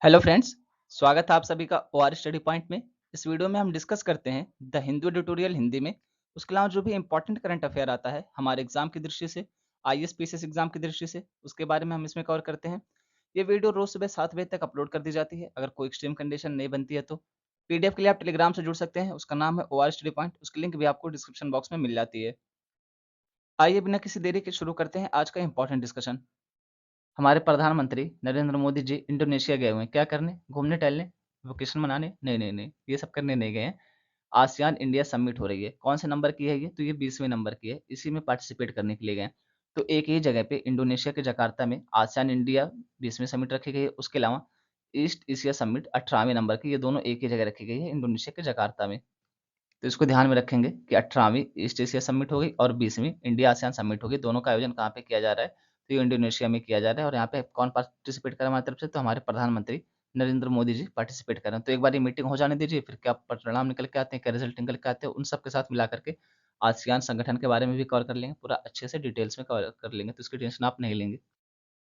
Hello friends, स्वागत है आप सभी का ओआर स्टडी पॉइंट में। इस वीडियो में हम डिस्कस करते हैं द हिंदू ट्यूटोरियल हिंदी में। उसके अलावा जो भी इंपॉर्टेंट करंट अफेयर आता है हमारे एग्जाम की दृष्टि से, आईएएस पीसीएस एग्जाम की दृष्टि से, उसके बारे में हम इसमें कवर करते हैं। ये वीडियो रोज सुबह 7 बजे तक अपलोड कर दी जाती है। अगर कोई एक्सट्रीम कंडीशन नहीं बनती है तो पीडीएफ के लिए आप टेलीग्राम से जुड़ सकते हैं। उसका नाम है ओआर स्टडी पॉइंट, उसकी लिंक भी आपको डिस्क्रिप्शन बॉक्स में मिल जाती है। आइए बिना किसी देरी के शुरू करते हैं आज का इंपॉर्टेंट डिस्कशन। हमारे प्रधानमंत्री नरेंद्र मोदी जी इंडोनेशिया गए हुए हैं। क्या करने? घूमने टहलने, वेकेशन मनाने? नहीं नहीं नहीं, ये सब करने नहीं गए हैं। आसियान इंडिया समिट हो रही है। कौन से नंबर की है ये? तो ये 20वें नंबर की है। इसी में पार्टिसिपेट करने के लिए गए हैं। तो एक ही जगह पे इंडोनेशिया के जकार्ता में आसियान इंडिया 20वें समिट रखी गई है। उसके अलावा ईस्ट एशिया समिट 18वें नंबर की, ये दोनों एक ही जगह रखी गई है इंडोनेशिया के जकार्ता में। तो इसको ध्यान में रखेंगे कि 18वीं ईस्ट एशिया समिट हो गई और 20वीं इंडिया आसियान समिट होगी। दोनों का आयोजन कहाँ पे किया जा रहा है? तो ये इंडोनेशिया में किया जा रहा है। और यहाँ पे कौन पार्टिसिपेट कर रहा है हमारी तरफ से? तो हमारे प्रधानमंत्री नरेंद्र मोदी जी पार्टिसिपेट कर रहे हैं। तो एक बार ये मीटिंग हो जाने दीजिए, फिर क्या परिणाम निकल के आते हैं, क्या रिजल्ट निकल के आते हैं, उन सब के साथ मिला करके आसियान संगठन के बारे में भी कवर कर लेंगे, पूरा अच्छे से डिटेल्स में कवर कर लेंगे। तो इसकी टेंशन आप नहीं लेंगे।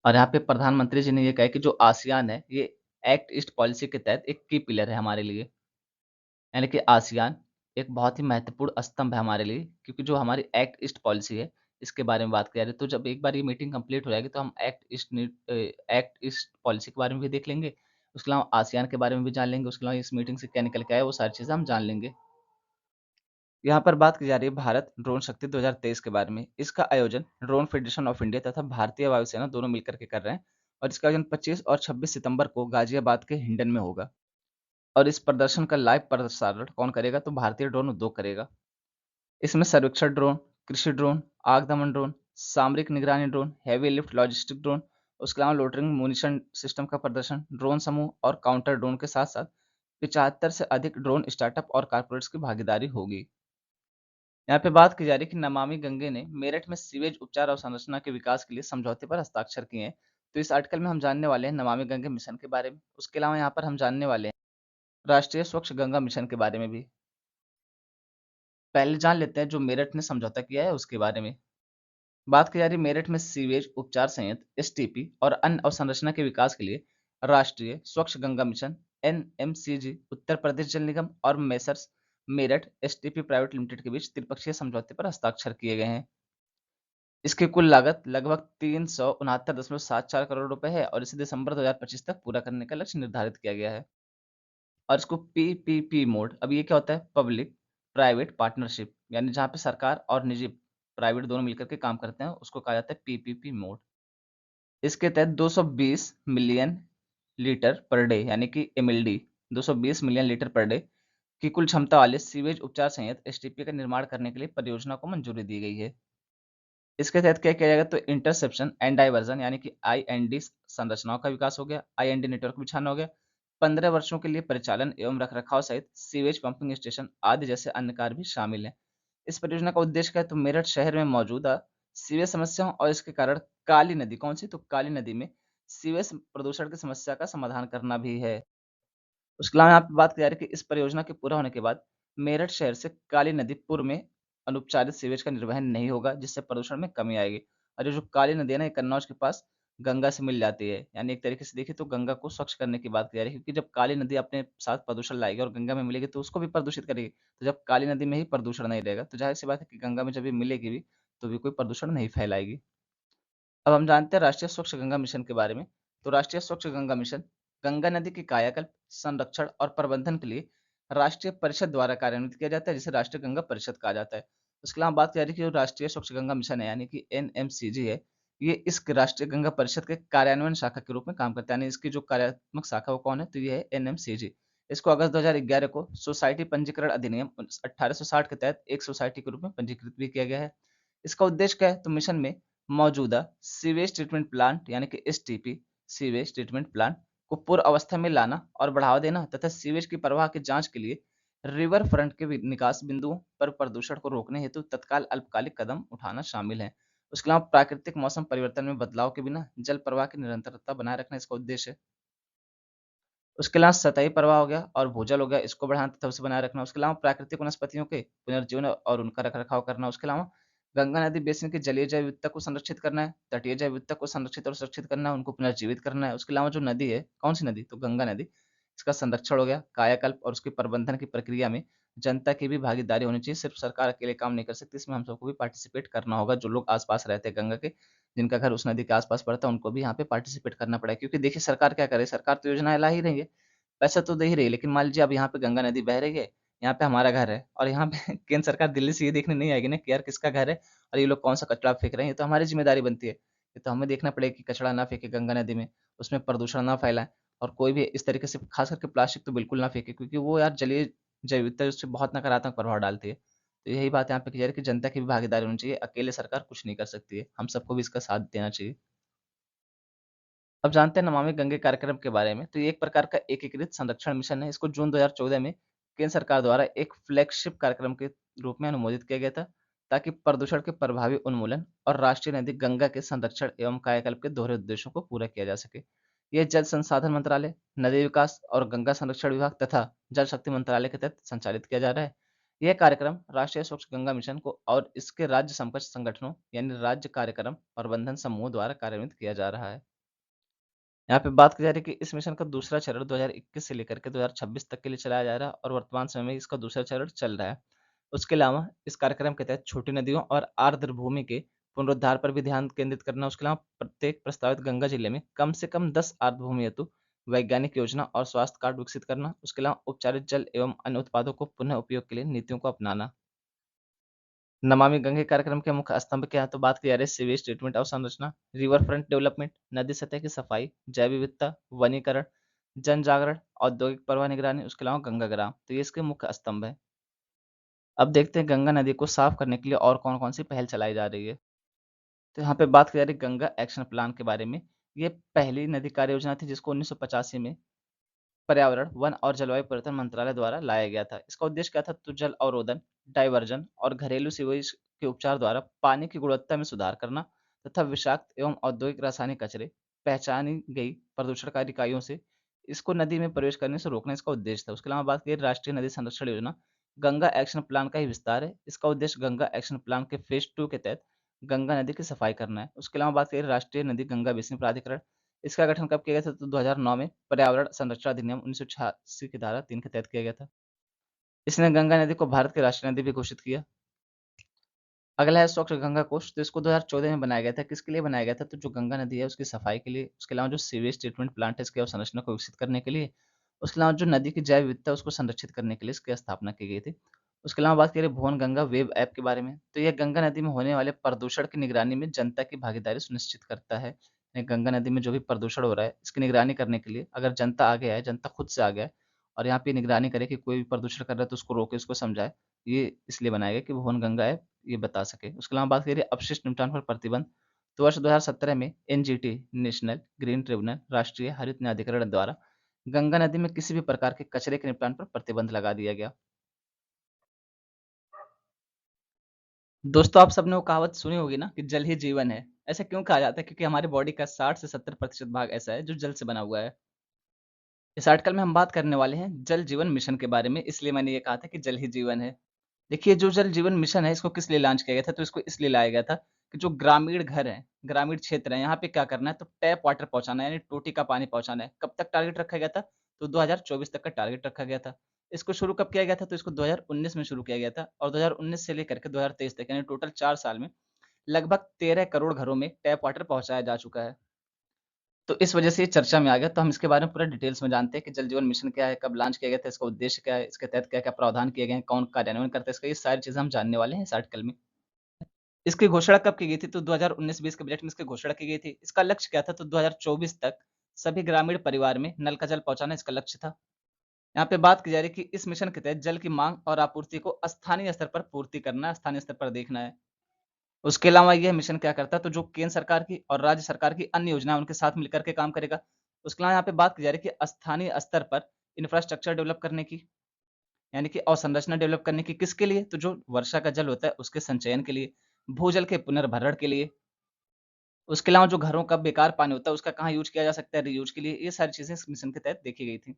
और यहाँ पे प्रधानमंत्री जी ने ये कहा है कि जो आसियान है ये एक्ट ईस्ट पॉलिसी के तहत एक की पिलर है हमारे लिए। यानी कि आसियान एक बहुत ही महत्वपूर्ण स्तंभ है हमारे लिए, क्योंकि जो हमारी एक्ट ईस्ट पॉलिसी है, इसके बारे में बात की जा रही है। तो जब एक बार ये मीटिंग कंप्लीट हो जाएगी तो हम एक्ट ईस्ट पॉलिसी के बारे में भी देख लेंगे। उसके अलावा आसियान के बारे में भी जान लेंगे। उसके अलावा इस मीटिंग से क्या निकल के आया वो सारी चीज़ें हम जान लेंगे। यहाँ पर बात की जा रही है भारत ड्रोन शक्ति 2023 के बारे में। इसका आयोजन ड्रोन फेडरेशन ऑफ इंडिया तथा भारतीय वायुसेना दोनों मिलकर के कर रहे हैं। और इसका आयोजन 25 और 26 सितंबर को गाजियाबाद के हिंडन में होगा। और इस प्रदर्शन का लाइव प्रसारण कौन करेगा? तो भारतीय ड्रोन उद्योग करेगा। इसमें सर्वेक्षण ड्रोन, कृषि ड्रोन, आग दमन ड्रोन, सामरिक निगरानी drone, heavy lift logistic drone, उसके अलावा लोटरिंग मुनिशन सिस्टम का प्रदर्शन, ड्रोन समूह और काउंटर ड्रोन के साथ साथ 75 से अधिक ड्रोन स्टार्टअप और कारपोरेट्स की भागीदारी होगी। यहाँ पे बात की जा रही है कि नमामि गंगे ने मेरठ में सीवेज उपचार अवसंरचना के विकास के लिए समझौते पर हस्ताक्षर किए हैं। तो इस आर्टिकल में हम जानने वाले हैं नमामि गंगे मिशन के बारे में। उसके अलावा यहाँ पर हम जानने वाले हैं राष्ट्रीय स्वच्छ गंगा मिशन के बारे में भी। पहले जान लेते हैं जो मेरठ ने समझौता किया है उसके बारे में। बात की जा रही है मेरठ में सीवेज उपचार संयंत्र एसटीपी और अन्य अवसंरचना के विकास के लिए राष्ट्रीय स्वच्छ गंगा मिशन एनएमसीजी, उत्तर प्रदेश जल निगम और messrs Meerut STP private limited के बीच त्रिपक्षीय समझौते पर हस्ताक्षर किए गए हैं। इसकी कुल लागत लगभग 369.74 करोड़ रुपए है और इसे दिसंबर 2025 तक पूरा करने का लक्ष्य निर्धारित किया गया है। और इसको पीपीपी मोड, अब ये क्या होता है? पब्लिक प्राइवेट पार्टनरशिप, यानी जहाँ पे सरकार और निजी प्राइवेट दोनों मिलकर के काम करते हैं, उसको कहा जाता है पीपीपी मोड। इसके तहत 220 मिलियन लीटर पर डे, यानी कि MLD 220 million litre per day की कुल क्षमता वाले सीवेज उपचार संयंत्र एसटीपी का निर्माण करने के लिए परियोजना को मंजूरी दी गई है। इसके तहत क्या किया जाएगा? तो इंटरसेप्शन एंड डाइवर्जन, यानी कि आईएनडी संरचनाओं का विकास हो गया, आईएनडी नेटवर्क बिछाना हो गया। 15 वर्षों के लिए परिचालन एवं रखरखाव सहित सीवेज पंपिंग स्टेशन आदि जैसे अन्य कार्य भी शामिल हैं। इस परियोजना का उद्देश्य क्या है? तो मेरठ शहर में मौजूदा सीवेज समस्याओं और इसके कारण काली नदी, कौन सी? तो काली नदी में सीवेज प्रदूषण की समस्या का समाधान करना भी है। उसके अलावा यहाँ पे बात की जा रही है कि इस परियोजना के पूरा होने के बाद मेरठ शहर से काली नदी पूर्व में अनुपचारित सीवेज का निर्वहन नहीं होगा, जिससे प्रदूषण में कमी आएगी। और ये जो काली नदी है ना, ये कन्नौज के पास गंगा से मिल जाती है। यानी एक तरीके से देखिए तो गंगा को स्वच्छ करने की बात की जा रही है, क्योंकि जब काली नदी अपने साथ प्रदूषण लाएगी और गंगा में मिलेगी तो उसको भी प्रदूषित करेगी। तो जब काली नदी में ही प्रदूषण नहीं रहेगा तो जाहिर सी बात है कि गंगा में जब ये मिलेगी भी तो भी कोई प्रदूषण नहीं फैलाएगी। अब हम जानते हैं राष्ट्रीय स्वच्छ गंगा मिशन के बारे में। तो राष्ट्रीय स्वच्छ गंगा मिशन गंगा नदी के कायाकल्प, संरक्षण और प्रबंधन के लिए राष्ट्रीय परिषद द्वारा कार्यान्वित किया जाता है, जिसे राष्ट्रीय गंगा परिषद कहा जाता है। उसके अलावा बात करें कि जो राष्ट्रीय स्वच्छ गंगा मिशन है, यानी कि एनएमसीजी है, ये इस राष्ट्रीय गंगा परिषद के कार्यान्वयन शाखा के रूप में काम करता है। यानी इसकी जो कार्यात्मक शाखा वो कौन है? तो ये है एनएमसीजी। इसको अगस्त 2011 को सोसाइटी पंजीकरण अधिनियम 1860 के तहत एक सोसाइटी के रूप में पंजीकृत भी किया गया है। इसका उद्देश्य क्या है? तो मिशन में मौजूदा सीवेज ट्रीटमेंट प्लांट, यानी कि एसटीपी सीवेज ट्रीटमेंट प्लांट को पूर्व अवस्था में लाना और बढ़ावा देना तथा सीवेज की प्रवाह की जांच के लिए रिवर फ्रंट के निकास बिंदुओं पर प्रदूषण को रोकने हेतु तत्काल अल्पकालिक कदम उठाना शामिल है। उसके अलावा प्राकृतिक मौसम परिवर्तन में बदलाव के बिना जल प्रवाह की निरंतरता बनाए रखना इसका उद्देश्य है। उसके अलावा सतही प्रवाह हो गया और भूजल हो गया, इसको बढ़ाना तथा उसे बनाए रखना। उसके अलावा प्राकृतिक वनस्पतियों के पुनर्जीवन और उनका रखरखाव करना। उसके अलावा गंगा नदी बेसिन की जलीय जैव विविधता को संरक्षित करना है, तटीय जैव विविधता को संरक्षित और सुरक्षित करना है, उनको पुनर्जीवित करना है। उसके अलावा जो नदी है, कौन-सी नदी? तो गंगा नदी। इसका संरक्षण हो गया, कायाकल्प और उसके प्रबंधन की प्रक्रिया में जनता की भी भागीदारी होनी चाहिए। सिर्फ सरकार अकेले काम नहीं कर सकती, इसमें हम सबको भी पार्टिसिपेट करना होगा। जो लोग आस-पास रहते हैं गंगा के, जिनका घर उस नदी के आस-पास पड़ता है, उनको भी यहाँ पे पार्टिसिपेट करना पड़ेगा। क्योंकि देखिए सरकार क्या करे, सरकार तो योजनाएँ ला ही रही है, पैसा तो दे ही रही है, लेकिन मान लीजिए अब यहाँ पे गंगा नदी बह रही है, यहाँ पे हमारा घर है और यहाँ पे केंद्र सरकार दिल्ली से ये देखने नहीं आएगी ना कि यार किसका घर है और ये लोग कौन-सा कचरा फेंक रहे हैं, ये तो हमारी ज़िम्मेदारी बनती है। ये तो हमें देखना पड़ेगा कि कचरा ना फेंके गंगा नदी में, उसमें प्रदूषण ना फैलाएँ और कोई भी इस तरीके से ख़ास करके प्लास्टिक तो बिल्कुल ना फेंके क्योंकि वो यार जलीय जैव विविधता उससे बहुत नकारात्मक प्रभाव डालती है। तो यही बात यहाँ पे की जा रही है कि जनता की भी भागीदारी होनी चाहिए, अकेले सरकार कुछ नहीं कर सकती है, हम सबको भी इसका साथ देना चाहिए। अब जानते हैं नमामि गंगे कार्यक्रम के बारे में, तो ये एक प्रकार का एकीकृत संरक्षण मिशन है। इसको जून 2014 में केंद्र सरकार द्वारा एक फ्लैगशिप कार्यक्रम के रूप में अनुमोदित किया गया था, ताकि प्रदूषण के प्रभावी उन्मूलन और राष्ट्रीय नदी गंगा के संरक्षण एवं कायाकल्प के दोहरे उद्देश्यों को पूरा किया जा सके। यह जल संसाधन मंत्रालय, नदी विकास और गंगा संरक्षण विभाग तथा जल शक्ति मंत्रालय के तहत संचालित किया जा रहा है। यह कार्यक्रम राष्ट्रीय स्वच्छ गंगा मिशन को और इसके राज्य समकक्ष संगठनों यानी राज्य कार्यक्रम प्रबंधन समूह द्वारा कार्यान्वित किया जा रहा है। यहाँ पे बात की जा रही है कि इस मिशन का दूसरा चरण 2021 से लेकर के 2026 तक के लिए चलाया जा रहा है और वर्तमान समय में इसका दूसरा चरण चल रहा है। उसके अलावा इस कार्यक्रम के तहत छोटी नदियों और आर्द्र भूमि के पुनरुद्धार पर भी ध्यान केंद्रित करना, उसके अलावा प्रत्येक प्रस्तावित गंगा जिले में कम से कम 10 आर्द्र भूमि हेतु वैज्ञानिक योजना और स्वास्थ्य कार्ड विकसित करना, उसके अलावा उपचारित जल एवं अन्य उत्पादों को पुनः उपयोग के लिए नीतियों को अपनाना। नमामि गंगे कार्यक्रम के मुख्य स्तंभ क्या है? तो बात की जा रही है सीवेज ट्रीटमेंट अवसंरचना, रिवर फ्रंट डेवलपमेंट, नदी सतह की सफाई, जैव विविधता, वनीकरण, जन जागरण, औद्योगिक प्रवाह निगरानी, उसके अलावा गंगा ग्राम। तो ये इसके मुख्य स्तंभ है। अब देखते हैं गंगा नदी को साफ करने के लिए और कौन-कौन सी पहल चलाई जा रही है। तो यहाँ पे बात की जा रही है गंगा एक्शन प्लान के बारे में। ये पहली नदी कार्य योजना थी जिसको 1985 में पर्यावरण, वन और जलवायु परिवर्तन मंत्रालय द्वारा लाया गया था। इसका उद्देश्य क्या था? तो जल अवरोधन, डायवर्जन और घरेलू सीवेज के उपचार द्वारा पानी की गुणवत्ता में सुधार करना तथा विषाक्त एवं औद्योगिक रासायनिक कचरे, पहचानी गई प्रदूषणकारी इकाइयों से इसको नदी में प्रवेश करने से रोकना इसका उद्देश्य था। उसके अलावा बात करें राष्ट्रीय नदी संरक्षण योजना, गंगा एक्शन प्लान का ही विस्तार है। इसका उद्देश्य गंगा एक्शन प्लान के फेज़ 2 के तहत गंगा नदी की सफाई करना है। उसके अलावा बात करें राष्ट्रीय नदी गंगा बेसिन प्राधिकरण, इसका गठन कब किया गया था? तो 2009 में पर्यावरण संरक्षण अधिनियम 1986 की धारा 3 के तहत किया गया था। इसने गंगा नदी को भारत की राष्ट्रीय नदी भी घोषित किया। अगला है स्वच्छ गंगा कोष, तो इसको 2014 में बनाया गया था। किसके लिए बनाया गया था? तो जो गंगा नदी है उसकी सफाई के लिए, उसके अलावा जो सीवेज ट्रीटमेंट प्लांट है इसकी अवसंरचना को विकसित करने के लिए, उसके अलावा जो नदी की जैव विविधता है उसको संरक्षित करने के लिए इसकी स्थापना की गई थी। उसके अलावा बात करें भुवन गंगा वेब ऐप के बारे में, तो यह गंगा नदी में होने वाले प्रदूषण की निगरानी में जनता की भागीदारी सुनिश्चित करता है। गंगा नदी में जो भी प्रदूषण हो रहा है इसकी निगरानी करने के लिए अगर जनता आगे आए, जनता खुद से आगे आए और यहाँ पे निगरानी करे कि कोई भी प्रदूषण कर रहा है तो उसको रोके, उसको समझाए। ये इसलिए बनाया गया कि भुवन गंगा ऐप ये बता सके। उसके अलावा बात करिए अपशिष्ट निपटान पर प्रतिबंध, तो वर्ष 2017 में एनजीटी नेशनल ग्रीन ट्रिब्यूनल राष्ट्रीय हरित न्यायाधिकरण द्वारा गंगा नदी में किसी भी प्रकार के कचरे के निपटान पर प्रतिबंध लगा दिया गया। दोस्तों आप सबने वो कहावत सुनी होगी ना कि जल ही जीवन है। ऐसा क्यों कहा जाता है? क्योंकि हमारी बॉडी का 60 से 70% भाग ऐसा है जो जल से बना हुआ है। इस आर्टिकल में हम बात करने वाले हैं जल जीवन मिशन के बारे में, इसलिए मैंने ये कहा था कि जल ही जीवन है। देखिए, जो जल जीवन मिशन है, इसको किस लिए लॉन्च किया गया था? तो इसको इसलिए लाया गया था कि जो ग्रामीण घर हैं, ग्रामीण क्षेत्र हैं, यहाँ पे क्या करना है? तो टैप वाटर पहुँचाना है, यानी टोटी का पानी पहुँचाना है। कब तक टारगेट रखा गया था? तो 2024 तक का टारगेट रखा गया था। इसको शुरू कब किया गया था? तो इसको 2019 में शुरू किया गया था और 2019 से लेकर के 2023 तक यानी टोटल 4 साल में लगभग 13 करोड़ घरों में टैप वाटर पहुँचाया जा चुका है। तो इस वजह से ये चर्चा में आ गया, तो हम इसके बारे में पूरा डिटेल्स में जानते हैं कि जल जीवन मिशन क्या है, कब लॉन्च किया गया था, इसका उद्देश्य क्या है, इसके तहत क्या-क्या प्रावधान किए गए हैं, कौन कार्यान्वयन करता है इसका, ये सारी चीज़ें हम जानने वाले हैं इस आर्टिकल में। इसकी घोषणा कब की गई थी? तो 2019-20 के बजट में इसकी घोषणा की गई थी। इसका लक्ष्य क्या था? तो 2024 तक सभी ग्रामीण परिवार में नल का जल पहुँचाना इसका लक्ष्य था। यहाँ पे बात की जा रही है कि इस मिशन के तहत जल की माँग और आपूर्ति को स्थानीय स्तर पर पूर्ति करना है, स्थानीय स्तर पर देखना है। उसके अलावा यह मिशन क्या करता है? तो जो केंद्र सरकार की और राज्य सरकार की अन्य योजना है उनके साथ मिलकर के काम करेगा। उसके अलावा यहाँ पे बात की जा रही है कि स्थानीय स्तर पर इंफ्रास्ट्रक्चर डेवलप करने की, यानी कि अवसंरचना डेवलप करने की, किसके लिए? तो जो वर्षा का जल होता है उसके संचयन के लिए, भूजल के पुनर्भरण के लिए, उसके अलावा जो घरों का बेकार पानी होता है उसका कहाँ यूज़ किया जा सकता है रीयूज़ के लिए, ये सारी चीज़ें इस मिशन के तहत देखी गई थी।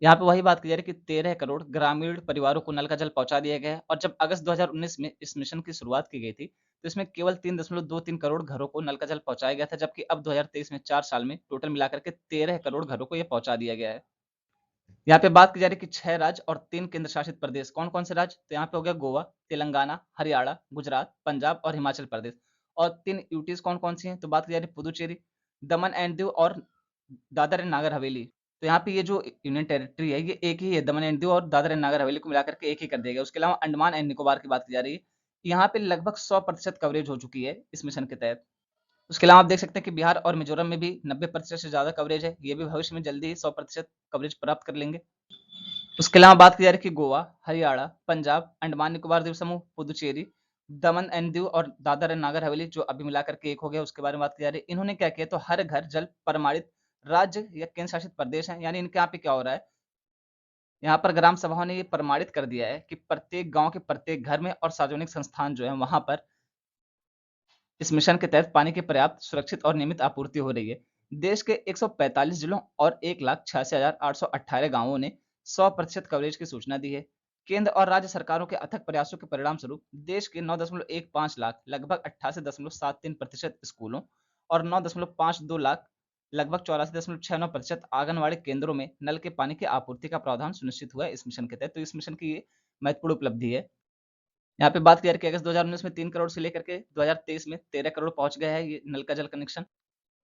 यहाँ पे वही बात की जा रही है कि 13 करोड़ ग्रामीण परिवारों को नल का जल पहुँचा दिया गया है और जब अगस्त 2019 में इस मिशन की शुरुआत की गई थी, तो इसमें केवल 3.23 करोड़ घरों को नल का जल पहुँचाया गया था, जबकि अब 2023 में 4 साल में टोटल मिलाकर के 13 करोड़ घरों को ये पहुँचा दिया गया है। यहाँ पे बात की जा रही है कि 6 राज्य और 3 केंद्र शासित प्रदेश, कौन-कौन से राज्य? तो यहाँ पे हो गया गोवा, तेलंगाना, हरियाणा, गुजरात, पंजाब और हिमाचल प्रदेश और 3 यूटीज़ कौन-कौन सी हैं? तो बात की जा रही है पुदुचेरी, दमन एंड दीव और दादर एंड नागर हवेली। तो यहाँ पे ये जो यूनियन टेरिटरी है, ये एक ही है, दमन एंड दीव और दादर एंड नागर हवेली को मिलाकर के एक ही कर दिया गया। उसके अलावा अंडमान एंड निकोबार की बात की जा रही है। यहाँ पे लगभग 100% कवरेज हो चुकी है इस मिशन के तहत। उसके अलावा आप देख सकते हैं कि बिहार और मिजोरम में भी 90% से ज़्यादा कवरेज है। ये भी भविष्य में जल्दी ही 100% कवरेज प्राप्त कर लेंगे। उसके अलावा बात की जा रही है कि गोवा, हरियाणा, पंजाब, अंडमान निकोबार द्वीप समूह, पुदुचेरी, दमन एंड दीव और दादर एंड नागर हवेली जो अभी मिलाकर के एक हो गया, उसके बारे में बात की जा रही है। इन्होंने क्या किया, तो हर घर जल प्रमाणित राज्य या केंद्र शासित प्रदेश हैं, यानी इनके यहाँ पे क्या हो रहा है, यहाँ पर ग्राम सभाओं ने ये प्रमाणित कर दिया है कि प्रत्येक गांव के प्रत्येक घर में और सार्वजनिक संस्थान जो है वहां पर इस मिशन के तहत पानी की पर्याप्त, सुरक्षित और नियमित आपूर्ति हो रही है। देश के 145 जिलों और 1,86,818 गांवों ने 100% कवरेज की सूचना दी है। केंद्र और राज्य सरकारों के अथक प्रयासों के परिणाम स्वरूप देश के 9.15 लाख लगभग 88.73% स्कूलों और 9.52 लाख लगभग 84.69% आंगनवाड़ी केंद्रों में नल के पानी की आपूर्ति का प्रावधान सुनिश्चित हुआ है इस मिशन के तहत। तो इस मिशन की ये महत्वपूर्ण उपलब्धि है। यहाँ पे बात क्लियर की अगस्त 2019 में 3 करोड़ से लेकर के 2023 में 13 करोड़ पहुँच गया है ये नल का जल कनेक्शन।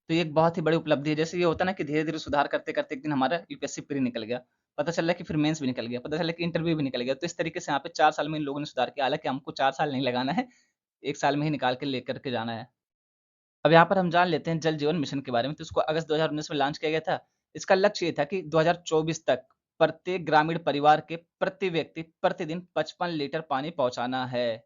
तो ये एक बहुत ही बड़ी उपलब्धि है। जैसे ये होता है ना कि धीरे-धीरे सुधार करते-करते एक दिन हमारा यूपीएससी प्री निकल गया। पता चल रहा है कि फिर मेंस भी निकल गया, पता चला कि इंटरव्यू भी निकल गया। तो इस तरीके से यहाँ पे 4 साल में इन लोगों ने सुधार किया। हालाँकि हमको 4 साल नहीं लगाना है, 1 साल में ही निकाल के लेकर के जाना है। अब यहाँ पर हम जान लेते हैं जल जीवन मिशन के बारे में। तो इसको अगस्त 2019 में लॉन्च किया गया था। इसका लक्ष्य ये था कि 2024 तक प्रत्येक ग्रामीण परिवार के प्रति व्यक्ति प्रतिदिन 55 लीटर पानी पहुँचाना है।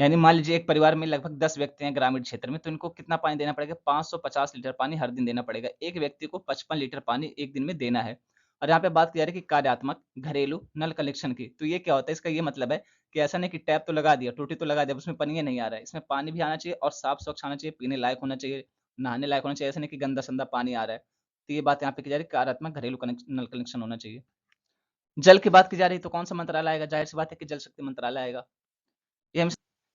यानी मान लीजिए एक परिवार में लगभग 10 व्यक्ति हैं ग्रामीण क्षेत्र में, तो इनको कितना पानी देना पड़ेगा? 550 लीटर पानी हर दिन देना पड़ेगा। एक व्यक्ति को 55 लीटर पानी एक दिन में देना है। और यहाँ पे बात की जा रही है कि कार्यात्मक घरेलू नल कनेक्शन की। तो ये क्या होता है? इसका ये मतलब है कि ऐसा नहीं कि टैप तो लगा दिया, टूटी तो लगा दिया, अब उसमें पानी ही नहीं आ रहा है। इसमें पानी भी आना चाहिए और साफ स्वच्छ आना चाहिए, पीने लायक होना चाहिए, नहाने लायक होना चाहिए। ऐसा नहीं कि गंदा-संदा पानी आ रहा है। तो ये बात यहाँ पे की जा रही है, कार्यात्मक घरेलू नल कनेक्शन होना चाहिए। जल की बात की जा रही है तो कौन-सा मंत्रालय आएगा? ज़ाहिर-सी बात है कि जल शक्ति मंत्रालय आएगा। ये हम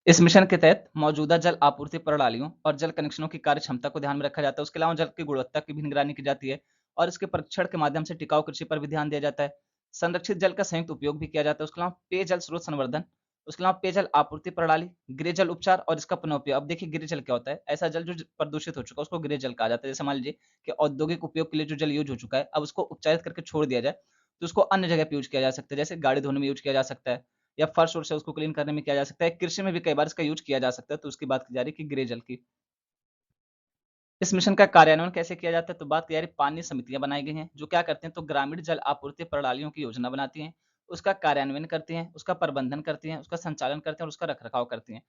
इस मिशन के तहत मौजूदा जल आपूर्ति प्रणालियों और जल कनेक्शनों की कार्य क्षमता को ध्यान में रखा जाता है। उसके अलावा जल की गुणवत्ता की भी निगरानी की जाती है और इसके परीक्षण के माध्यम से टिकाऊ कृषि पर भी ध्यान दिया जाता है। संरक्षित जल का संयुक्त उपयोग भी किया जाता है। उसके अलावा पेयजल स्रोत संवर्धन, उसके अलावा पेयजल आपूर्ति प्रणाली, गृह जल उपचार और इसका पुनः उपयोग। अब देखिए गृह जल क्या होता है? ऐसा जल जो प्रदूषित हो चुका है उसको गृह जल कहा जाता है। जैसे मान लीजिए कि औद्योगिक उपयोग के लिए जो जल यूज हो चुका है, अब उसको उपचारित करके छोड़ दिया जाए, तो उसको अन्य जगह पे यूज किया जा सकता है। जैसे गाड़ी धोने में यूज किया जा सकता है या फर्श-वर्श है उसको क्लीन करने में किया जा सकता है। कृषि में भी कई बार इसका यूज़ किया जा सकता है, तो उसकी बात की जा रही है कि गृह जल की। इस मिशन का कार्यान्वयन कैसे किया जाता है? तो बात की जा रही है पानी समितियाँ बनाई गई हैं, जो क्या करते हैं तो ग्रामीण जल आपूर्ति प्रणालियों की योजना बनाती हैं, उसका कार्यान्वयन करती हैं, उसका प्रबंधन करती हैं, उसका संचालन करते हैं और उसका रख-रखाव करती हैं।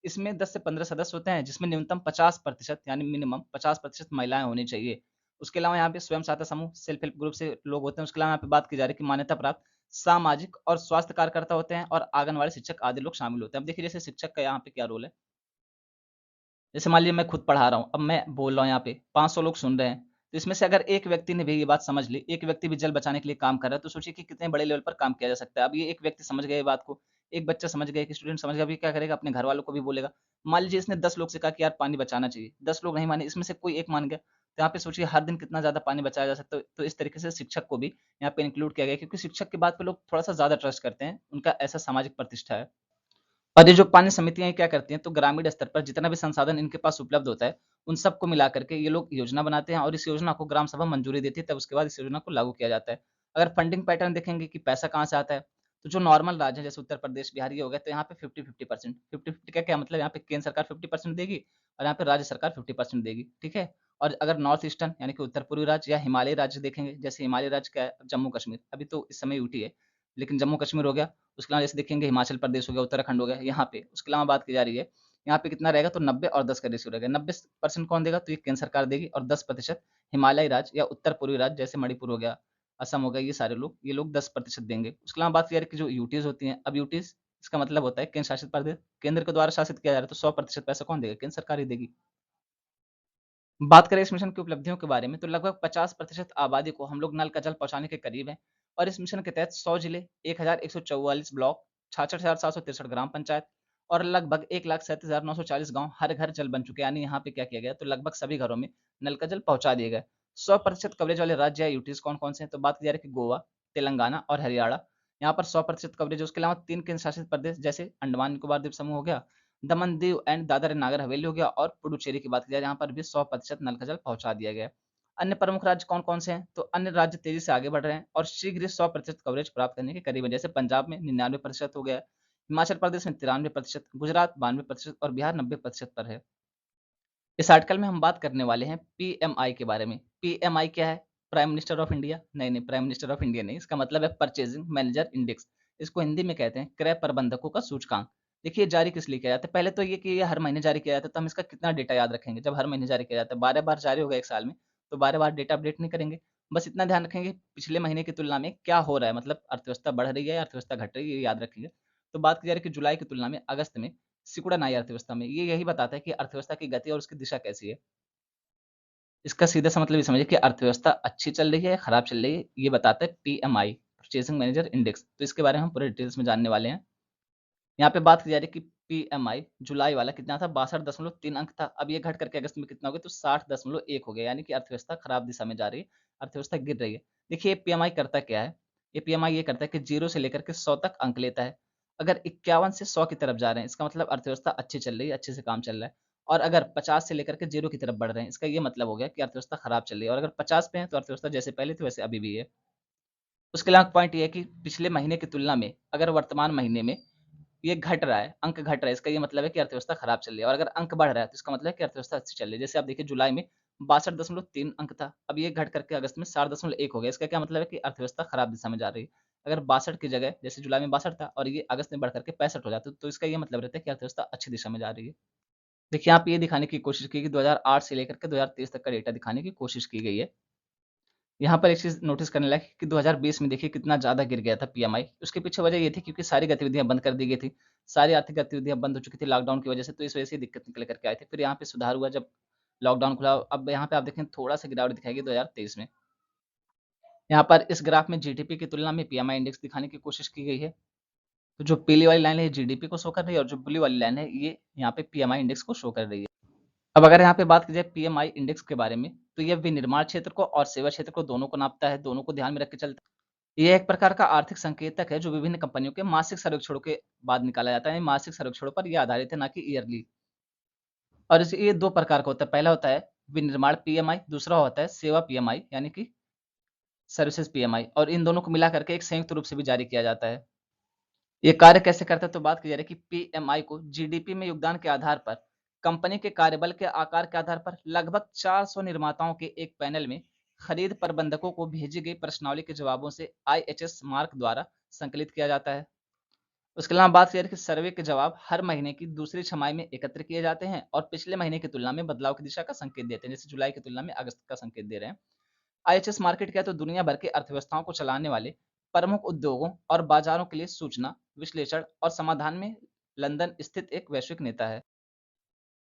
इसमें 10 से 15 सदस्य होते हैं, जिसमें न्यूनतम 50% यानी मिनिमम 50% महिलाएँ होनी चाहिए। उसके अलावा यहाँ पे स्वयं सहायता समूह, सेल्फ हेल्प ग्रुप से लोग होते हैं। उसके अलावा यहाँ पे बात की जा रही है कि मान्यता प्राप्त सामाजिक और स्वास्थ्य कार्यकर्ता होते हैं और आंगनवाड़ी शिक्षक आदि लोग शामिल होते हैं। अब देखिए जैसे शिक्षक का यहाँ पे क्या रोल है? जैसे मान लीजिए मैं खुद पढ़ा रहा हूँ, अब मैं बोल रहा हूँ यहाँ पे 500 लोग सुन रहे हैं, तो इसमें से अगर एक व्यक्ति ने भी ये बात समझ ली, एक व्यक्ति भी जल बचाने के लिए काम कर रहा है, तो सोचिए कि कितने बड़े लेवल पर काम किया जा सकता है। अब ये एक व्यक्ति समझ गया ये बात को, एक बच्चा समझ गया, एक स्टूडेंट समझ गया, अब ये क्या करेगा? अपने घर वालों को भी बोलेगा। मान लीजिए इसने 10 लोग से कहा कि यार पानी बचाना चाहिए, 10 लोग नहीं माने, इसमें से कोई एक मान गया, तो यहाँ पे सोचिए हर दिन कितना ज़्यादा पानी बचाया जा सकता है। तो इस तरीके से शिक्षक को भी यहाँ पे इंक्लूड किया गया है, क्योंकि शिक्षक की बात पे लोग थोड़ा-सा ज़्यादा ट्रस्ट करते हैं, उनका ऐसा सामाजिक प्रतिष्ठा है। और ये जो पानी समितियाँ ये क्या करती हैं, तो ग्रामीण स्तर पर जितना भी संसाधन इनके पास उपलब्ध होता है, उन सबको मिला करके ये लोग योजना बनाते हैं और इस योजना को ग्राम सभा मंजूरी देती है, तब उसके बाद इस योजना को लागू किया जाता है। अगर फंडिंग पैटर्न देखेंगे कि पैसा कहाँ से आता है, तो जो नॉर्मल राज्य है जैसे उत्तर प्रदेश, बिहार ये हो गया, तो यहाँ पे 50-50%, 50-50 का क्या मतलब, यहाँ पे केंद्र सरकार 50% देगी और यहाँ पे राज्य सरकार 50% देगी, ठीक है? और अगर नॉर्थ ईस्टर्न यानी कि उत्तर पूर्वी राज्य या हिमालयी राज्य देखेंगे, जैसे हिमालयी राज्य क्या है, जम्मू कश्मीर, अभी तो इस समय यूटी है, लेकिन जम्मू कश्मीर हो गया। उसके अलावा जैसे देखेंगे हिमाचल प्रदेश हो गया, उत्तराखंड हो गया, यहाँ पे। उसके अलावा बात की जा रही है, यहाँ पे कितना रहेगा तो 90 और 10 का रेशियो रहेगा। 90% कौन देगा? तो ये केंद्र सरकार देगी और 10% हिमालयी राज्य या उत्तर पूर्वी राज्य जैसे मणिपुर हो गया, असम हो गया, ये सारे लोग, ये लोग 10% देंगे। उसके अलावा बात की जा रही है कि जो यूटीज़ होती हैं, अब यूटीज़ इसका मतलब होता है केंद्र शासित प्रदेश, केंद्र के द्वारा शासित किया जा रहा है, तो 100% पैसा कौन देगा? केंद्र सरकार ही देगी। बात करें इस मिशन की उपलब्धियों के बारे में तो लगभग 50% आबादी को हम लोग नल का जल पहुंचाने के करीब हैं और इस मिशन के तहत 100 जिले, 1144 ब्लॉक, 66,763 ग्राम पंचायत और लगभग 1,37,940 गांव हर घर जल बन चुके हैं। यानी यहाँ पे क्या किया गया तो लगभग सभी घरों में नल का जल पहुंचा दिया गया। 100% कवरेज वाले राज्य या यूटीज कौन कौन से हैं तो बात की जा रही है कि गोवा, तेलंगाना और हरियाणा। यहाँ पर 100% कवरेज है। उसके अलावा 3 केंद्र शासित प्रदेश जैसे अंडमान निकोबार द्वीप समूह हो गया, दमन दीव एंड दादर एंड नागर हवेली हो गया और पुडुचेरी की बात की जाए यहाँ पर भी 100% नल का जल पहुंचा दिया गया है। अन्य प्रमुख राज्य कौन कौन से हैं तो अन्य राज्य तेजी से आगे बढ़ रहे हैं और शीघ्र ही 100% कवरेज प्राप्त करने के करीब है। जैसे पंजाब में 99% हो गया है, हिमाचल प्रदेश में 93%, गुजरात 92% और बिहार 90% पर है। इस आर्टिकल में हम बात करने वाले हैं पीएमआई के बारे में। पीएमआई क्या है? Prime minister of India? नहीं, प्राइम मिनिस्टर ऑफ इंडिया नहीं, इसका मतलब है परचेजिंग मैनेजर इंडेक्स। इसको हिंदी में कहते हैं क्रय प्रबंधकों का सूचकांक। देखिए जारी किस लिए किया जाता है? पहले तो ये कि ये हर महीने जारी किया जाता है, तो हम इसका कितना डेटा याद रखेंगे? जब हर महीने जारी किया जाता है, 12 बार जारी होगा एक साल में, तो 12 बार डेटा अपडेट नहीं करेंगे। बस इतना ध्यान रखेंगे पिछले महीने की तुलना में क्या हो रहा है, मतलब अर्थव्यवस्था बढ़ रही है या अर्थव्यवस्था घट रही है, ये याद रखेंगे। तो बात की जा रही है कि जुलाई की तुलना में अगस्त में सिकुड़न आई अर्थव्यवस्था में। ये यही बताता है कि अर्थव्यवस्था की गति और उसकी दिशा कैसी है। इसका सीधा-सा मतलब ये समझिए कि अर्थव्यवस्था अच्छी चल रही है या खराब चल रही है, ये बताता है पीएमआई, परचेजिंग मैनेजर इंडेक्स। तो इसके बारे में हम पूरे डिटेल्स में जानने वाले हैं। यहाँ पे बात की जा रही है कि पीएमआई जुलाई वाला कितना था? 62.3 अंक था। अब ये घट करके अगस्त में कितना हो गया? तो 60.1 हो गया, यानी कि अर्थव्यवस्था खराब दिशा में जा रही है, अर्थव्यवस्था गिर रही है। देखिए, ये पीएमआई करता क्या है? ये पीएमआई ये करता है कि 0 से लेकर के 100 तक अंक लेता है। अगर 51 से 100 की तरफ जा रहे हैं, इसका मतलब अर्थव्यवस्था अच्छी चल रही है, अच्छे से काम चल रहा है। और अगर 50 से लेकर के 0 की तरफ बढ़ रहे हैं, इसका ये मतलब हो गया कि अर्थव्यवस्था खराब चल रही है। और अगर 50 पे है, तो अर्थव्यवस्था जैसे पहले थी, वैसे अभी भी है। उसके अलावा पॉइंट ये है कि पिछले महीने की तुलना में अगर वर्तमान महीने में ये घट रहा है, अंक घट रहा है, इसका ये मतलब है कि अर्थव्यवस्था खराब चल रही है। और अगर अंक बढ़ रहा है, तो इसका मतलब है कि अर्थव्यवस्था अच्छी चल रही है। जैसे आप देखिए जुलाई में 62.3 अंक था, अब ये घट करके अगस्त में 60.1 हो गया। इसका क्या मतलब है कि अर्थव्यवस्था खराब दिशा में जा रही है। अगर 62 की जगह जैसे जुलाई में 62 था और ये अगस्त में बढ़ करके 65 हो जाता, तो इसका ये मतलब रहता है कि अर्थव्यवस्था अच्छी दिशा में जा रही है। देखिए, यहाँ पे ये दिखाने की कोशिश की कि 2008 से लेकर के 2023 तक का डेटा दिखाने की कोशिश की गई है। यहाँ पर एक चीज़ नोटिस करने लायक है कि 2020 में देखिए कितना ज़्यादा गिर गया था पीएमआई। उसके पीछे वजह ये थी क्योंकि सारी गतिविधियाँ बंद कर दी गई थी। सारी आर्थिक गतिविधियाँ बंद हो चुकी थी लॉकडाउन की वजह से, तो इस वजह से दिक्कत निकल कर के आए थे। फिर यहाँ पे सुधार हुआ जब लॉकडाउन खुला। अब यहाँ पे आप देखें थोड़ा-सा गिरावट दिखाई 2023 में। यहाँ पर इस ग्राफ में जीडीपी की तुलना में पीएमआई इंडेक्स दिखाने की कोशिश की गई है। तो जो पीली वाली लाइन है ये जीडीपी को शो कर रही है और जो ब्लू वाली लाइन है ये यहाँ पे पीएमआई इंडेक्स को शो कर रही है। अब अगर यहाँ पे बात की जाए पीएमआई इंडेक्स के बारे में, तो ये विनिर्माण क्षेत्र को और सेवा क्षेत्र को दोनों को नापता है, दोनों को ध्यान में रख के चलता है। ये एक प्रकार का आर्थिक संकेतक है जो विभिन्न कंपनियों के मासिक सर्वेक्षणों के बाद निकाला जाता है। मासिक सर्वेक्षणों पर ये आधारित है, ना कि ईयरली। और ये 2 प्रकार का होता है। पहला होता है विनिर्माण पीएमआई, दूसरा होता है सेवा पीएमआई यानी कि सर्विसेज पीएमआई, और इन दोनों को मिला करके एक संयुक्त रूप से भी जारी किया जाता है। ये कार्य कैसे करता है तो बात की जा रही है कि पीएमआई को जीडीपी में योगदान के आधार पर, कंपनी के कार्यबल के आकार के आधार पर लगभग 400 निर्माताओं के एक पैनल में खरीद प्रबंधकों को भेजी गई प्रश्नावली के जवाबों से आईएचएस मार्क द्वारा संकलित किया जाता है। उसके अलावा बात करें कि सर्वे के जवाब हर महीने की दूसरी छमाही में एकत्र किए जाते हैं और पिछले महीने की तुलना में बदलाव की दिशा का संकेत देते हैं। जैसे जुलाई की तुलना में अगस्त का संकेत दे रहे हैं। आईएचएस मार्केट क्या है तो दुनिया भर के अर्थव्यवस्थाओं को चलाने वाले प्रमुख उद्योगों और बाजारों के लिए सूचना, विश्लेषण और समाधान में लंदन स्थित एक वैश्विक नेता है।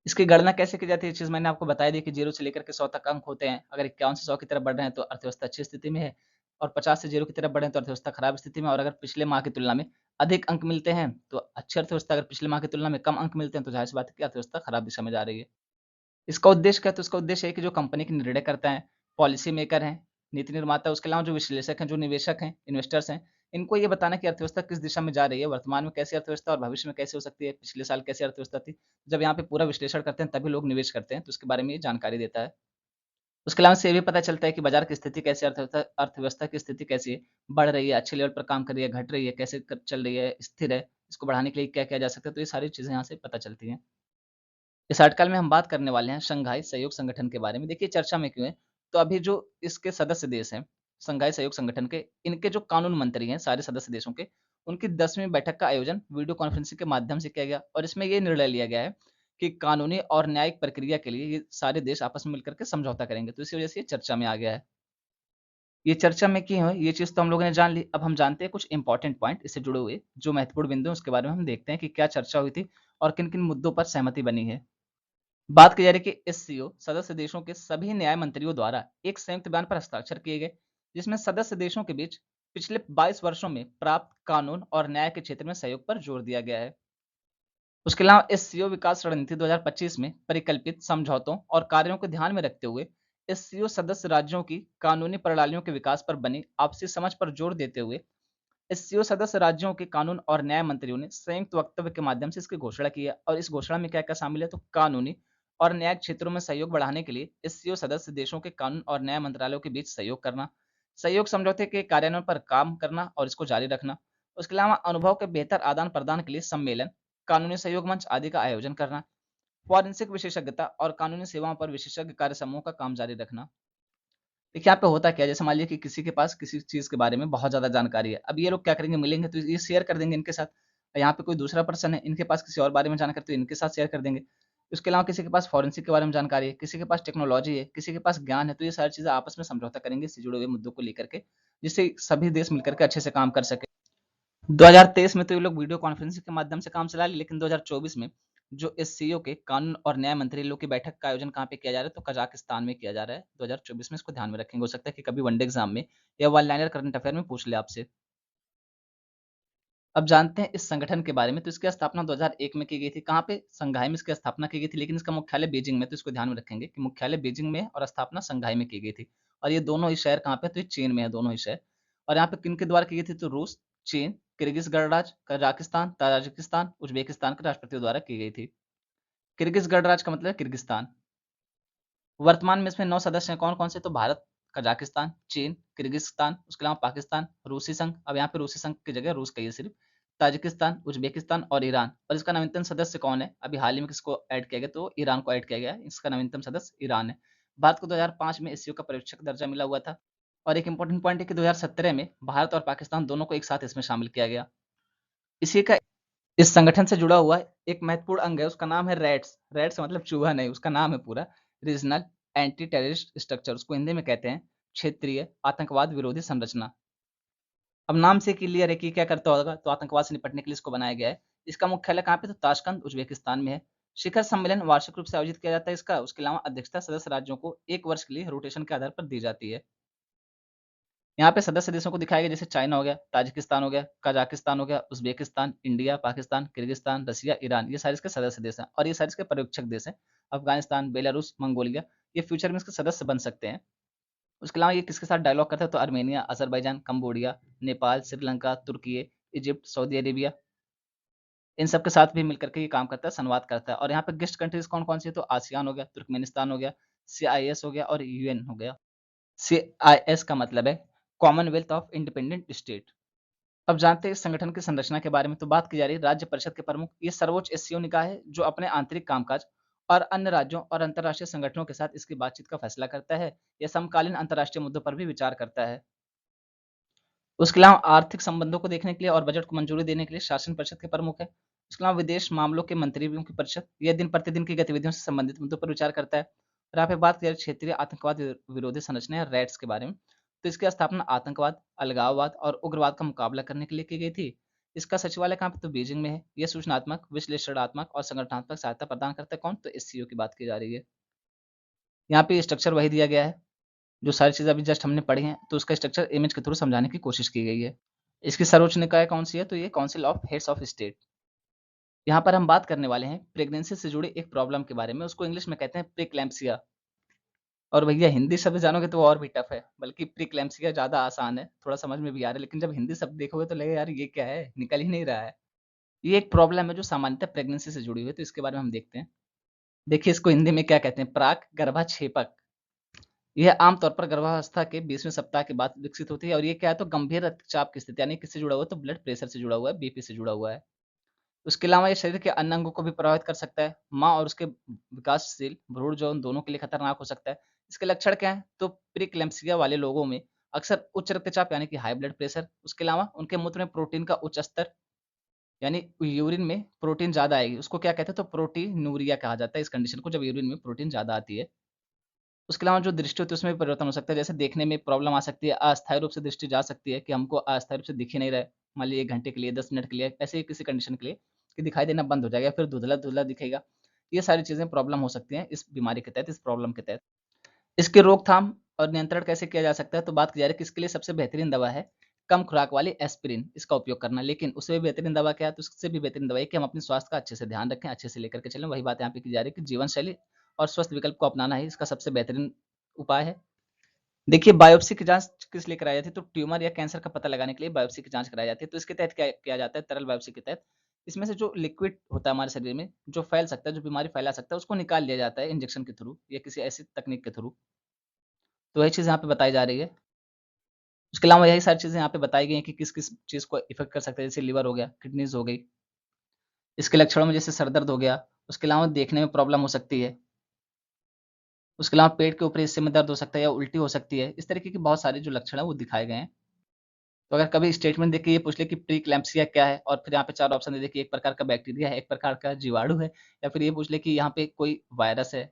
इसकी गणना कैसे की जाती है? ये चीज़ मैंने आपको बताई दी कि 0 से लेकर के 100 तक अंक होते हैं। अगर 51 से 100 की तरफ बढ़ रहे हैं तो अर्थव्यवस्था अच्छी स्थिति में है और 50 से 0 की तरफ बढ़े तो अर्थव्यवस्था खराब स्थिति में। और अगर पिछले माह की तुलना में अधिक अंक मिलते हैं तो अच्छी अर्थव्यवस्था, अगर पिछले माह की तुलना में कम अंक मिलते हैं तो ज़ाहिर-सी बात है कि अर्थव्यवस्था खराब दिशा में जा रही है। इसका उद्देश्य क्या है? तो इसका उद्देश्य है कि जो कंपनी के निर्णय करता है, पॉलिसी मेकर हैं, नीति निर्माता, उसके अलावा जो विश्लेषक हैं, जो निवेशक हैं, इन्वेस्टर्स हैं, इनको ये बताना कि अर्थव्यवस्था किस दिशा में जा रही है, वर्तमान में कैसी अर्थव्यवस्था और भविष्य में कैसे हो सकती है, पिछले साल कैसी अर्थव्यवस्था थी। जब यहाँ पे पूरा विश्लेषण करते हैं तभी लोग निवेश करते हैं, तो इसके बारे में ये जानकारी देता है। उसके अलावा इससे ये भी पता चलता है कि बाजार की स्थिति कैसी है, अर्थव्यवस्था की स्थिति कैसी है, बढ़ रही है, अच्छे लेवल पर काम कर रही है, घट रही है, कैसे चल रही है, स्थिर है, इसको बढ़ाने के लिए क्या किया जा सकता है, तो ये सारी चीज़ें यहाँ से पता चलती हैं। इस आर्टिकल में हम बात करने वाले हैं शंघाई सहयोग संगठन के बारे में। देखिए चर्चा में क्यों है, तो अभी जो इसके सदस्य देश हैं, शंघाई सहयोग संगठन के, इनके जो कानून मंत्री हैं सारे सदस्य देशों के, उनकी 10वीं बैठक का आयोजन वीडियो कॉन्फ्रेंसिंग के माध्यम से किया गया और इसमें ये निर्णय लिया गया है कि कानूनी और न्यायिक प्रक्रिया के लिए ये सारे देश आपस में मिलकर के समझौता करेंगे। तो इसी वजह से ये चर्चा में आ गया है। ये चर्चा में क्यों है, ये चीज़ तो हम लोगों ने जान ली। अब हम जानते हैं कुछ इंपॉर्टेंट पॉइंट इससे जुड़े हुए, जो महत्वपूर्ण बिंदु हैं उसके बारे में हम देखते हैं कि क्या चर्चा हुई थी और किन-किन मुद्दों पर सहमति बनी है। बात की जा रही है कि एससीओ सदस्य देशों के सभी न्याय मंत्रियों द्वारा एक संयुक्त बयान पर हस्ताक्षर किए गए, जिसमें सदस्य देशों के बीच पिछले 22 वर्षों में प्राप्त कानून और न्याय के क्षेत्र में सहयोग पर जोर दिया गया है। उसके अलावा एससीओ विकास रणनीति 2025 में परिकल्पित समझौतों और कार्यों को ध्यान में रखते हुए एससीओ सदस्य राज्यों की कानूनी प्रणालियों के विकास पर बनी आपसी समझ पर जोर देते हुए एससीओ सदस्य राज्यों के कानून और न्याय मंत्रियों ने संयुक्त वक्तव्य के माध्यम से इसकी घोषणा की है। और इस घोषणा में क्या क्या शामिल है, तो कानूनी और न्याय क्षेत्रों में सहयोग बढ़ाने के लिए एससीओ सदस्य देशों के कानून और न्याय मंत्रालयों के बीच सहयोग करना, सहयोग समझौते के कार्यान्वयन पर काम करना और इसको जारी रखना। उसके अलावा अनुभव के बेहतर आदान प्रदान के लिए सम्मेलन, कानूनी सहयोग मंच आदि का आयोजन करना, फॉरेंसिक विशेषज्ञता और कानूनी सेवाओं पर विशेषज्ञ कार्य समूह का काम जारी रखना। देखिए, यहाँ पे होता क्या है, जैसे मान लीजिए कि किसी के पास किसी चीज़ के बारे में बहुत ज़्यादा जानकारी है। अब ये लोग क्या करेंगे, मिलेंगे तो ये शेयर कर देंगे इनके साथ। यहाँ पे कोई दूसरा पर्सन है, इनके पास किसी और बारे में जानकारी, तो इनके साथ शेयर कर देंगे। उसके अलावा किसी के पास फॉरेंसिक के बारे में जानकारी है, किसी के पास टेक्नोलॉजी है, किसी के पास ज्ञान है, तो ये सारी चीज़ें आपस में समझौता करेंगे इससे जुड़े हुए मुद्दों को लेकर के, जिससे सभी देश मिलकर के अच्छे से काम कर सकें। 2023 में तो ये लोग वीडियो कॉन्फ्रेंसिंग के माध्यम से काम चला लिए, लेकिन 2024 में जो एससीओ के कानून और न्याय मंत्री लोग की बैठक का आयोजन कहाँ पे किया जा रहा है, तो कजाकिस्तान में किया जा रहा है 2024 में। इसको ध्यान में रखेंगे, हो सकता है कि कभी वनडे एग्जाम में या वन लाइनर करंट अफेयर में पूछ ले आपसे। अब जानते हैं इस संगठन के बारे में। तो इसकी स्थापना 2001 में की गई थी। कहाँ पे, संघाई में इसकी स्थापना की गई थी, लेकिन इसका मुख्यालय बीजिंग में। तो इसको ध्यान में रखेंगे कि मुख्यालय बीजिंग में है और स्थापना संघाई में की गई थी। और ये दोनों ही शहर कहाँ पे, तो ये चीन में है दोनों ही शहर। और यहाँ पे किन के द्वारा की गई थी, तो रूस, चीन, किर्गिज गणराज्य, कजाकिस्तान, ताजिकिस्तान, उज्बेकिस्तान के राष्ट्रपतियों द्वारा की गई थी। किर्गिज गणराज्य का मतलब है किर्गिस्तान। वर्तमान में इसमें 9 सदस्य हैं, कौन-कौन से, तो भारत, कजाकिस्तान, चीन, किर्गिस्तान, उसके अलावा पाकिस्तान, रूसी संघ, अब यहाँ पे रूसी संघ की जगह रूस कहिए सिर्फ, ताजिकिस्तान, उज्बेकिस्तान और ईरान। और इसका नवीनतम सदस्य कौन है? अभी हाल ही में किसको ऐड किया गया, तो ईरान को ऐड किया गया है। इसका नवीनतम सदस्य ईरान है। भारत को 2005 में एससीओ का पर्यवेक्षक दर्जा मिला हुआ था। और एक इंपॉर्टेंट पॉइंट है कि 2017 में भारत और पाकिस्तान दोनों को एक साथ इसमें शामिल किया गया। इसी का इस संगठन से जुड़ा हुआ एक महत्वपूर्ण अंग है, उसका नाम है रैट्स। रैट्स मतलब चूहा नहीं, उसका नाम है पूरा रीजनल एंटी टेररिस्ट स्ट्रक्चर। उसको हिंदी में कहते हैं क्षेत्रीय आतंकवाद विरोधी संरचना। अब नाम से क्लियर है कि क्या करता होगा, तो आतंकवाद से निपटने के लिए इसको बनाया गया है। इसका मुख्यालय कहाँ पे, तो ताशकंद उज्बेकिस्तान में है। शिखर सम्मेलन वार्षिक रूप से आयोजित किया जाता है इसका। उसके अलावा अध्यक्षता सदस्य राज्यों को 1 वर्ष के लिए रोटेशन के आधार पर दी जाती है। यहाँ पे सदस्य देशों को दिखाया गया, जैसे चाइना हो गया, ताजिकिस्तान हो गया, कजाकिस्तान हो गया, उज्बेकिस्तान, इंडिया, पाकिस्तान, किर्गिस्तान, रसिया, ईरान, ये सारे इसके सदस्य देश हैं। और ये सारे इसके पर्यवेक्षक देश हैं। अफगानिस्तान, बेलारूस, मंगोलिया, ये फ्यूचर में इसके सदस्य बन सकते हैं। उसके अलावा ये किसके साथ डायलॉग करता है, तो Armenia, Azerbaijan, Cambodia, Nepal, Sri Lanka, तुर्की, इजिप्ट, सऊदी अरेबिया, इन सब के साथ भी मिलकर के ये काम करता है, संवाद करता है। और यहाँ पे गेस्ट कंट्रीज कौन कौन सी है, तो आसियान हो गया, तुर्कमेनिस्तान हो गया, CIS हो गया और UN हो गया। CIS का मतलब है कॉमनवेल्थ ऑफ इंडिपेंडेंट स्टेट। अब जानते हैं इस संगठन की संरचना के बारे में। तो बात की जा रही है राज्य परिषद के प्रमुख। ये सर्वोच्च एससीओ निकाय है जो अपने आंतरिक कामकाज और अन्य राज्यों और अंतर्राष्ट्रीय संगठनों के साथ इसकी बातचीत का फैसला करता है। यह समकालीन अंतर्राष्ट्रीय मुद्दों पर भी विचार करता है। उसके अलावा आर्थिक संबंधों को देखने के लिए और बजट को मंजूरी देने के लिए शासन परिषद के प्रमुख है। उसके अलावा विदेश मामलों के मंत्रियों की परिषद, यह दिन प्रतिदिन की गतिविधियों से संबंधित मुद्दों पर विचार करता है। और यहाँ पे बात करें क्षेत्रीय आतंकवाद विरोधी संरचना या रैट्स के बारे में, तो इसकी स्थापना आतंकवाद, अलगाववाद और उग्रवाद का मुकाबला करने के लिए की गई थी। इसका सचिवालय कहाँ पे, तो बीजिंग में है। यह सूचनात्मक, विश्लेषणात्मक और संगठनात्मक सहायता प्रदान करता है। कौन, तो एससीओ की बात की जा रही है। यहाँ पे स्ट्रक्चर वही दिया गया है जो सारी चीज़ें अभी जस्ट हमने पढ़ी हैं, तो उसका स्ट्रक्चर इमेज के थ्रू समझाने की कोशिश की गई है। इसकी सर्वोच्च निकाय कौन सी है, तो ये council of heads of state. यहाँ पर हम बात करने वाले हैं प्रेगनेंसी से जुड़ी एक प्रॉब्लम के बारे में। उसको इंग्लिश में कहते हैं प्रीक्लैम्सिया। और भैया हिंदी शब्द जानोगे तो वो और भी टफ है, बल्कि प्रीक्लैम्सिया ज़्यादा आसान है, थोड़ा समझ में भी आ रहा है। लेकिन जब हिंदी शब्द देखोगे तो लगेगा यार ये क्या है, निकल ही नहीं रहा है। ये एक प्रॉब्लम है जो सामान्यतः प्रेगनेंसी से जुड़ी हुई है, तो इसके बारे में हम देखते हैं। देखिए इसको हिंदी में क्या कहते हैं, प्राक गर्भाक्षेपक। यह आमतौर पर गर्भावस्था के 20वें सप्ताह के बाद विकसित होती है। और ये क्या है, तो गंभीर रक्तचाप की स्थिति, यानी किससे जुड़ा हुआ है, तो ब्लड प्रेशर से जुड़ा हुआ है, बीपी से जुड़ा हुआ है। उसके अलावा ये शरीर के अन्य अंगों को भी प्रभावित कर सकता है। माँ और उसके विकासशील भ्रूण यौन दोनों के लिए खतरनाक हो सकता है। इसके लक्षण क्या हैं, तो प्रीक्लैम्सिया वाले लोगों में अक्सर उच्च रक्तचाप यानी कि हाई ब्लड प्रेशर, उसके अलावा उनके मूत्र में प्रोटीन का उच्च स्तर, यानी यूरिन में प्रोटीन ज़्यादा आएगी, उसको क्या कहते हैं, तो प्रोटीनूरिया कहा जाता है इस कंडीशन को, जब यूरिन में प्रोटीन ज़्यादा आती है। उसके अलावा जो दृष्टि होती है उसमें भी परिवर्तन हो सकता है, जैसे देखने में प्रॉब्लम आ सकती है, अस्थायी रूप से दृष्टि जा सकती है कि हमको अस्थायी रूप से दिख ही नहीं रहा है। मान लीजिए 1 घंटे के लिए, 10 मिनट के लिए, ऐसे ही किसी कंडीशन के लिए कि दिखाई देना बंद हो जाएगा, फिर धुंधला-धुंधला दिखेगा। ये सारी चीजें प्रॉब्लम हो सकती हैं इस बीमारी के तहत, इस प्रॉब्लम के तहत। इसकी रोकथाम और नियंत्रण कैसे किया जा सकता है, तो बात की जा रही है कि इसके लिए सबसे बेहतरीन दवा है कम खुराक वाली एस्पिरिन, इसका उपयोग करना। लेकिन उससे भी बेहतरीन दवा क्या है, तो उससे भी बेहतरीन दवा है कि हम अपने स्वास्थ्य का अच्छे से ध्यान रखें, अच्छे से लेकर के चलें। वही बात यहाँ पे की जा रही है कि जीवन शैली और स्वस्थ विकल्प को अपनाना ही इसका सबसे बेहतरीन उपाय है। देखिए, बायोप्सी की जांच किस लिए कराई जाती है, तो ट्यूमर या कैंसर का पता लगाने के लिए बायोप्सी की जांच कराई जाती है। तो इसके तहत क्या किया जाता है, तरल बायोप्सी के तहत इसमें से जो लिक्विड होता है हमारे शरीर में, जो फैल सकता है, जो बीमारी फैला सकता है, उसको निकाल लिया जाता है इंजेक्शन के थ्रू या किसी ऐसी तकनीक के थ्रू। तो वही चीज़ यहाँ पे बताई जा रही है। उसके अलावा यही सारी चीज़ें यहाँ पे बताई गई हैं कि किस-किस चीज़ को इफ़ेक्ट कर सकता है, जैसे लिवर हो गया, किडनीज़ हो गई। इसके लक्षणों में जैसे सर दर्द हो गया, उसके अलावा देखने में प्रॉब्लम हो सकती है। उसके अलावा पेट के ऊपरी हिस्से में दर्द हो सकता है या उल्टी हो सकती है। इस तरीके के बहुत सारे जो लक्षण हैं वो दिखाए गए हैं। तो अगर कभी स्टेटमेंट देख के ये पूछ ले कि प्रीक्लैम्प्सिया क्या है, और फिर यहाँ पे 4 ऑप्शन दे दे कि एक प्रकार का बैक्टीरिया है, एक प्रकार का जीवाणु है, या फिर ये पूछ ले कि यहाँ पे कोई वायरस है,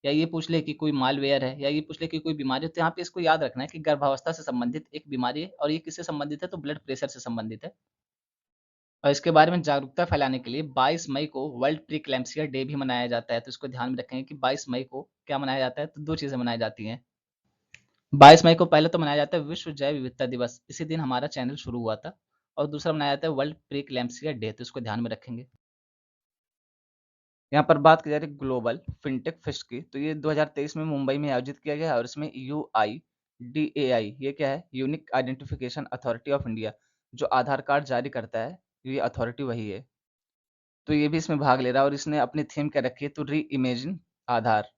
या ये पूछ ले कि कोई मालवेयर है, या ये पूछ ले कि कोई बीमारी है, तो यहाँ पे इसको याद रखना है कि गर्भावस्था से संबंधित एक बीमारी है, और ये किससे संबंधित है, तो ब्लड प्रेशर से संबंधित है। और इसके बारे में जागरूकता फैलाने के लिए 22 मई को वर्ल्ड प्रीक्लैम्प्सिया डे भी मनाया जाता है। तो इसको ध्यान में रखेंगे कि 22 मई को क्या मनाया जाता है, तो 2 चीज़ें मनाई जाती हैं। 22 मई को पहले तो मनाया जाता है विश्व जैव विविधता दिवस, इसी दिन हमारा चैनल शुरू हुआ था। और दूसरा मनाया जाता है वर्ल्ड प्रीक्लैम्प्सिया डे, तो इसको ध्यान में रखेंगे। यहाँ पर बात की जा रही है ग्लोबल फिनटेक फेस्ट की, तो ये 2023 में मुंबई में आयोजित किया गया है, और इसमें UIDAI, ये क्या है, unique identification authority of India, जो आधार कार्ड जारी करता है, ये अथॉरिटी वही है। तो ये भी इसमें भाग ले रहा है, और इसने अपनी थीम क्या रखी है, तो री इमेजिन आधार।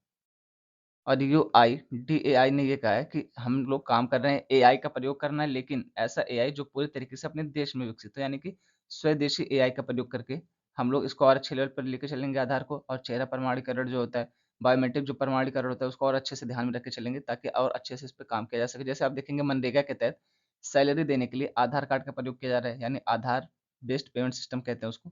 और UIDAI ने ये कहा है कि हम लोग काम कर रहे हैं, एआई का प्रयोग करना है, लेकिन ऐसा एआई जो पूरे तरीके से अपने देश में विकसित हो, यानी कि स्वदेशी एआई का प्रयोग करके हम लोग इसको और अच्छे लेवल पर लेके चलेंगे आधार को। और चेहरा प्रमाणीकरण जो होता है, बायोमेट्रिक जो प्रमाणीकरण होता है, उसको और अच्छे से ध्यान में रख के चलेंगे, ताकि और अच्छे से इस पे काम किया जा सके। जैसे आप देखेंगे मनरेगा के तहत सैलरी देने के लिए आधार कार्ड का प्रयोग किया जा रहा है, यानी आधार बेस्ड पेमेंट सिस्टम कहते हैं उसको।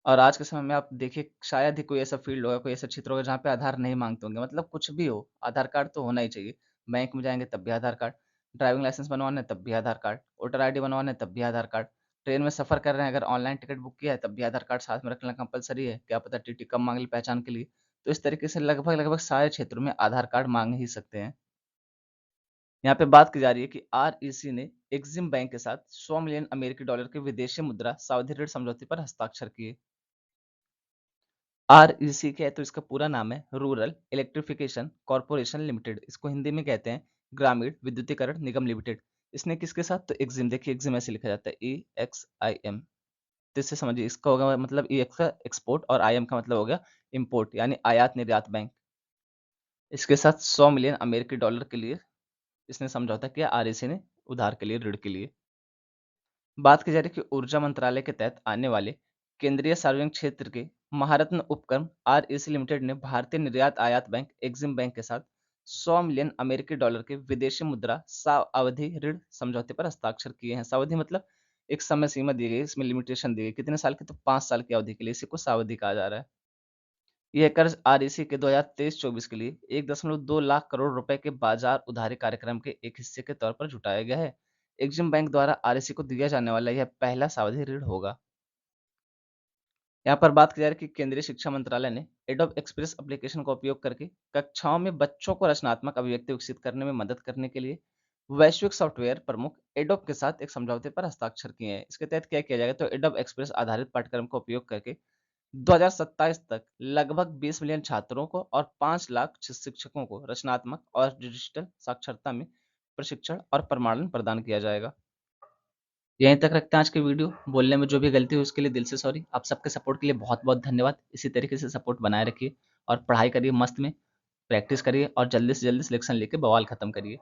और आज के समय में आप देखिए, शायद ही कोई ऐसा फ़ील्ड होगा, कोई ऐसा क्षेत्र होगा जहाँ पे आधार नहीं माँगते होंगे। मतलब कुछ भी हो, आधार कार्ड तो होना ही चाहिए। बैंक में जाएँगे तब भी आधार कार्ड, ड्राइविंग लाइसेंस बनवाना है तब भी आधार कार्ड, वोटर आईडी बनवाना है तब भी आधार कार्ड, ट्रेन में सफ़र कर रहे हैं अगर ऑनलाइन टिकट बुक किया है तब भी आधार कार्ड साथ में रखना कंपल्सरी है। क्या पता टीटी कब माँग ले पहचान के लिए। तो इस तरीके से लगभग-लगभग सारे क्षेत्रों में आधार कार्ड माँग ही सकते हैं। यहाँ पे बात की जा रही है कि आरईसी ने एक्सिम बैंक के साथ 100 मिलियन अमेरिकी डॉलर के विदेशी मुद्रा सावधि ऋण समझौते पर हस्ताक्षर किए। आरईसी क्या है, तो इसका पूरा नाम है रूरल इलेक्ट्रिफिकेशन कॉर्पोरेशन लिमिटेड। इसको हिंदी में कहते हैं ग्रामीण विद्युतीकरण निगम लिमिटेड। इसने किसके साथ, तो एक्सिम, देखिए एक्सिम ऐसे लिखा जाता है EXIM। तो इससे समझिए, इसका होगा मतलब EX का एक्सपोर्ट और IM का मतलब हो गया इम्पोर्ट, यानी आयात निर्यात बैंक। इसके साथ 100 मिलियन अमेरिकी डॉलर के लिए इसने समझौता किया आरईसी ने, उधार के लिए, ऋण के लिए। बात की जा रही है कि ऊर्जा मंत्रालय के तहत आने वाले केंद्रीय सार्वजनिक क्षेत्र के महारत्न उपक्रम आरईसी लिमिटेड ने भारतीय निर्यात आयात बैंक एक्सिम बैंक के साथ 100 मिलियन अमेरिकी डॉलर के विदेशी मुद्रा सावधि ऋण समझौते पर हस्ताक्षर किए हैं। सावधि मतलब एक समय सीमा दी गई, इसमें लिमिटेशन दी गई, कितने साल की, तो 5 साल की अवधि के लिए, इसी को सावधि कहा जा रहा है। यह कर्ज आरईसी के 2023-24 के लिए 1.2 लाख करोड़ रुपए के बाजार उधारी कार्यक्रम के एक हिस्से के तौर पर जुटाया गया है। एक्सिम बैंक द्वारा आरईसी को दिया जाने वाला यह पहला सावधि ऋण होगा। यहाँ पर बात की जा रही है कि केंद्रीय शिक्षा मंत्रालय ने एडोब एक्सप्रेस एप्लीकेशन का उपयोग करके कक्षाओं में बच्चों को रचनात्मक अभिव्यक्ति विकसित करने में मदद करने के लिए वैश्विक सॉफ्टवेयर प्रमुख एडोब के साथ एक समझौते पर हस्ताक्षर किए हैं। इसके तहत क्या किया जाएगा, तो एडोब एक्सप्रेस आधारित पाठ्यक्रम का उपयोग करके 2027 तक लगभग 20 मिलियन छात्रों को और 5 लाख शिक्षकों को रचनात्मक और डिजिटल साक्षरता में प्रशिक्षण और प्रमाणन प्रदान किया जाएगा। यहीं तक रखते हैं आज की वीडियो। बोलने में जो भी गलती हुई उसके लिए दिल से सॉरी। आप सबके सपोर्ट के लिए बहुत बहुत धन्यवाद। इसी तरीके से सपोर्ट बनाए रखिए और पढ़ाई करिए मस्त में, प्रैक्टिस करिए और जल्दी से जल्दी सिलेक्शन लेके बवाल खत्म करिए।